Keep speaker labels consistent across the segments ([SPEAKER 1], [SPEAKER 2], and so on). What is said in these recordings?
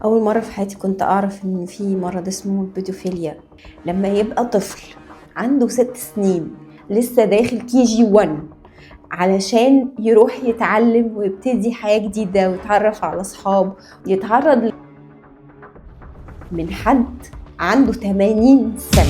[SPEAKER 1] أول مرة في حياتي كنت أعرف إن في مرض اسمه البيدوفيليا. لما يبقى طفل عنده 6 سنين لسه داخل KG1 علشان يروح يتعلم ويبتدي حياة جديدة ويتعرف على أصحاب ويتعرض من حد عنده 80 سنة،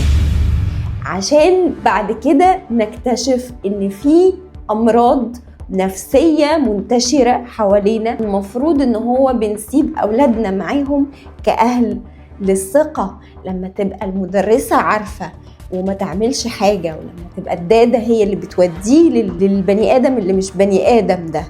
[SPEAKER 1] عشان بعد كده نكتشف إن في أمراض نفسية منتشرة حوالينا. المفروض ان هو بنسيب اولادنا معاهم كأهل للثقة. لما تبقى المدرسة عارفة وما تعملش حاجة، ولما تبقى الدادة هي اللي بتوديه للبني آدم اللي مش بني آدم ده،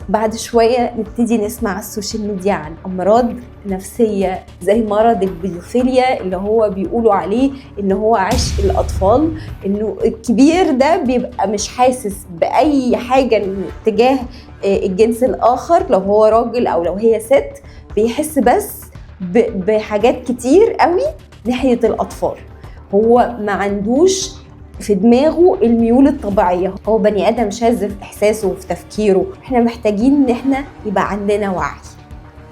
[SPEAKER 1] بعد شوية نبتدي نسمع على السوشيال ميديا عن أمراض نفسية زي مرض البيدوفيليا اللي هو بيقولوا عليه إن هو عشق الأطفال، إنه الكبير ده بيبقى مش حاسس بأي حاجة تجاه الجنس الآخر، لو هو راجل أو لو هي ست، بيحس بس بحاجات كتير قوي ناحية الأطفال. هو ما عندوش في دماغه الميول الطبيعية، هو بني آدم شاذ في إحساسه وفي تفكيره. احنا محتاجين ان احنا يبقى عندنا وعي.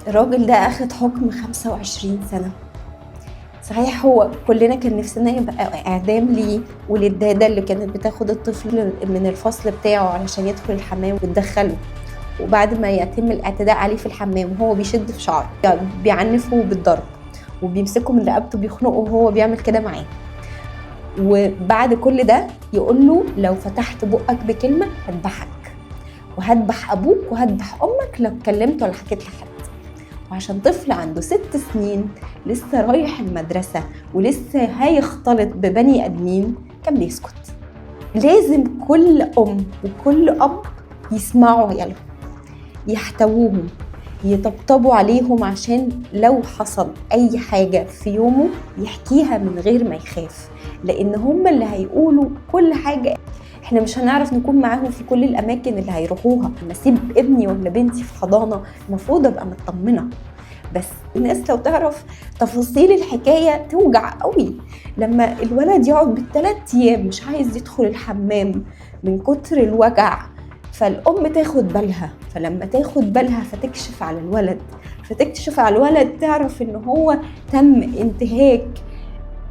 [SPEAKER 1] الراجل ده أخد حكم 25 سنة. صحيح هو كلنا كان نفسنا يبقى إعدام ليه وللدادة اللي كانت بتاخد الطفل من الفصل بتاعه علشان يدخل الحمام وتدخله، وبعد ما يتم الاعتداء عليه في الحمام وهو بيشد في شعره بيعنفه بالضرب وبيمسكه من رقبته بيخنقه وهو بيعمل كده معاه، وبعد كل ده يقول له لو فتحت بقك بكلمة هذبحك وهذبح أبوك وهذبح أمك لو اتكلمت ولا حكيت لحد. وعشان طفل عنده 6 سنين لسه رايح المدرسة ولسه هيختلط ببني آدمين كان بيسكت. لازم كل أم وكل أب يسمعوا عيالهم، يحتووهم، يطبطبوا عليهم، عشان لو حصل أي حاجة في يومه يحكيها من غير ما يخاف، لأن هم اللي هيقولوا كل حاجة. احنا مش هنعرف نكون معاهم في كل الأماكن اللي هيروحوها. لما أسيب ابني ولا بنتي في حضانة المفروض أبقى مطمنة، بس الناس لو تعرف تفاصيل الحكاية توجع قوي. لما الولد يقعد بال3 أيام مش عايز يدخل الحمام من كتر الوجع، فالأم تاخد بالها، فلما تاخد بالها فتكشف على الولد، فتكشف على الولد تعرف إن هو تم انتهاك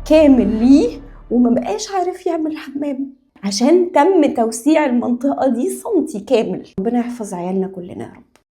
[SPEAKER 1] كامل ليه ومبقاش عارف يعمل حمام عشان تم توسيع المنطقة دي سنتي كامل. ربنا يحفظ عيالنا كلنا يا رب.